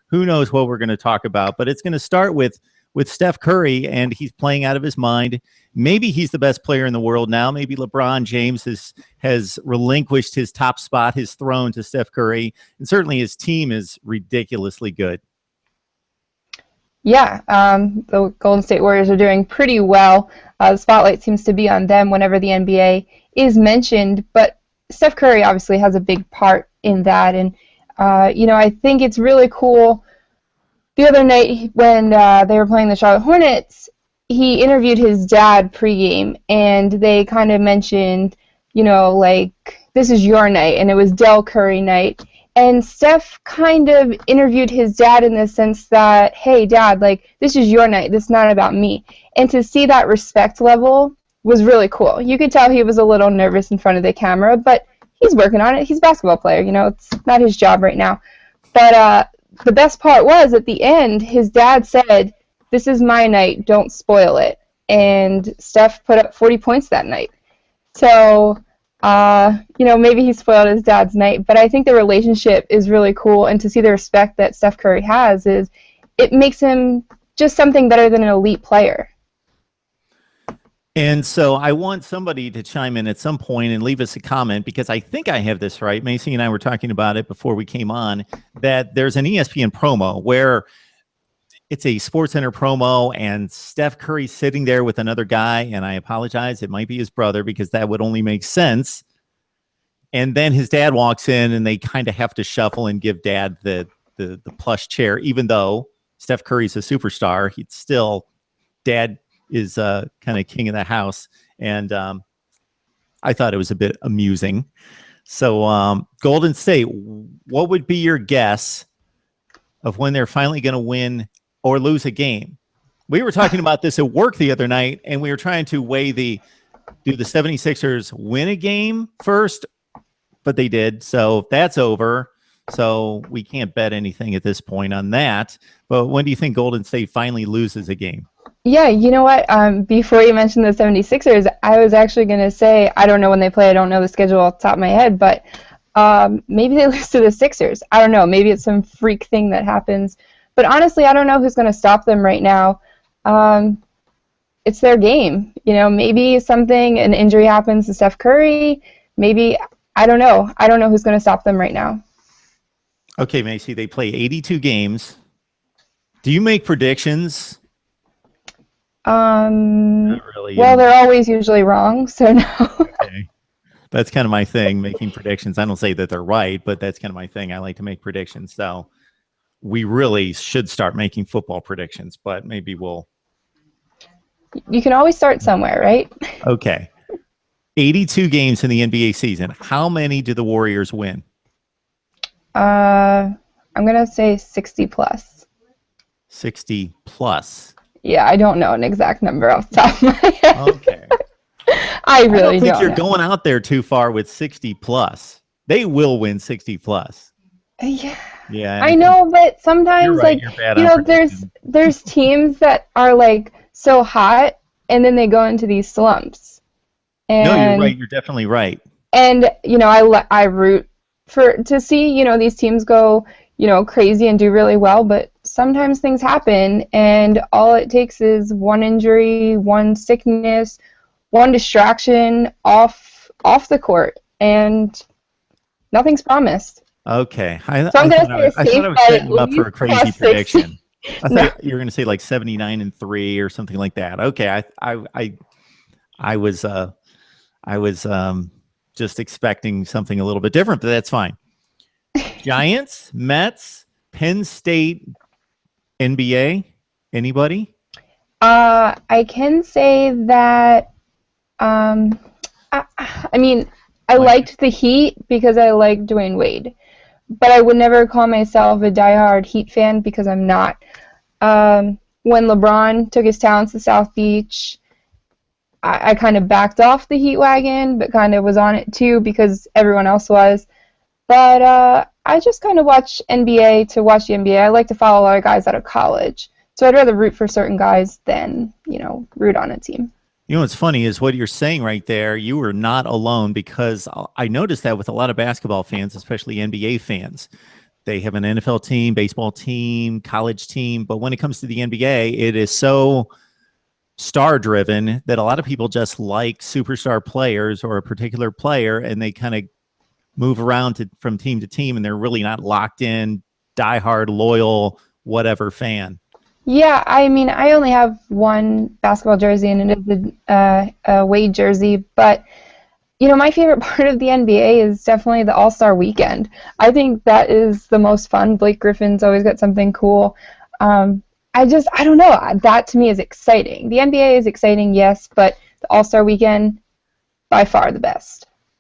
who knows what we're going to talk about. But it's going to start with Steph Curry, and he's playing out of his mind. Maybe he's the best player in the world now. Maybe LeBron James has relinquished his top spot, his throne to Steph Curry, and certainly his team is ridiculously good. Yeah, the Golden State Warriors are doing pretty well. The spotlight seems to be on them whenever the NBA is mentioned, but Steph Curry obviously has a big part in that. And, I think it's really cool. The other night when they were playing the Charlotte Hornets, he interviewed his dad pregame, and they kind of mentioned, this is your night, and it was Del Curry night. And Steph kind of interviewed his dad in the sense that, hey, Dad, this is your night. This is not about me. And to see that respect level was really cool. You could tell he was a little nervous in front of the camera, but he's working on it. He's a basketball player. It's not his job right now. But the best part was, at the end, his dad said, this is my night. Don't spoil it. And Steph put up 40 points that night. So... maybe he spoiled his dad's night, but I think the relationship is really cool, and to see the respect that Steph Curry has it makes him just something better than an elite player. And so I want somebody to chime in at some point and leave us a comment, because I think I have this right. Macy and I were talking about it before we came on, that there's an ESPN promo where it's a SportsCenter promo, and Steph Curry's sitting there with another guy, and I apologize, it might be his brother, because that would only make sense. And then his dad walks in, and they kind of have to shuffle and give Dad the plush chair, even though Steph Curry's a superstar. He's still, Dad is kind of king of the house, and I thought it was a bit amusing. So Golden State, what would be your guess of when they're finally going to win or lose a game? We were talking about this at work the other night, and we were trying to weigh do the 76ers win a game first? But they did, so that's over. So we can't bet anything at this point on that. But when do you think Golden State finally loses a game? Yeah, you know what? Before you mentioned the 76ers, I was actually going to say, I don't know when they play. I don't know the schedule off the top of my head, but maybe they lose to the Sixers. I don't know. Maybe it's some freak thing that happens. But honestly, I don't know who's going to stop them right now. It's their game. Maybe an injury happens to Steph Curry. Maybe, I don't know. I don't know who's going to stop them right now. Okay, Macy, they play 82 games. Do you make predictions? Not really. Well, they're always usually wrong, so no. Okay. That's kind of my thing, making predictions. I don't say that they're right, but that's kind of my thing. I like to make predictions. So we really should start making football predictions, but maybe we'll... You can always start somewhere, right? Okay. 82 games in the NBA season. How many do the Warriors win? I'm going to say 60 plus. 60 plus. Yeah, I don't know an exact number off the top of my head. Okay. I really don't think you're going out there too far with 60 plus. They will win 60 plus. Yeah. Yeah. I know, but sometimes right, there's teams that are so hot, and then they go into these slumps. And, no, you're right. You're definitely right. And I root to see these teams go crazy and do really well, but sometimes things happen, and all it takes is one injury, one sickness, one distraction off the court, and nothing's promised. Okay. So I'm going to say a safe bet. I was setting up for a crazy prediction. I thought you were going to say 79-3 or something like that. Okay. I was just expecting something a little bit different, but that's fine. Giants, Mets, Penn State, NBA. Anybody? I can say that. I liked the Heat because I like Dwayne Wade, but I would never call myself a diehard Heat fan because I'm not. When LeBron took his talents to South Beach, I kind of backed off the Heat wagon, but kind of was on it too because everyone else was. But I just kind of watch NBA to watch the NBA. I like to follow a lot of guys out of college, so I'd rather root for certain guys than root on a team. What's funny is what you're saying right there. You were not alone, because I noticed that with a lot of basketball fans, especially NBA fans. They have an NFL team, baseball team, college team. But when it comes to the NBA, it is so star driven that a lot of people just like superstar players or a particular player, and they kind of move around from team to team, and they're really not locked in, diehard, loyal, whatever fan. Yeah, I mean, I only have one basketball jersey, and it is a Wade jersey. But my favorite part of the NBA is definitely the All-Star weekend. I think that is the most fun. Blake Griffin's always got something cool. I don't know. That to me is exciting. The NBA is exciting, yes, but the All-Star weekend, by far the best.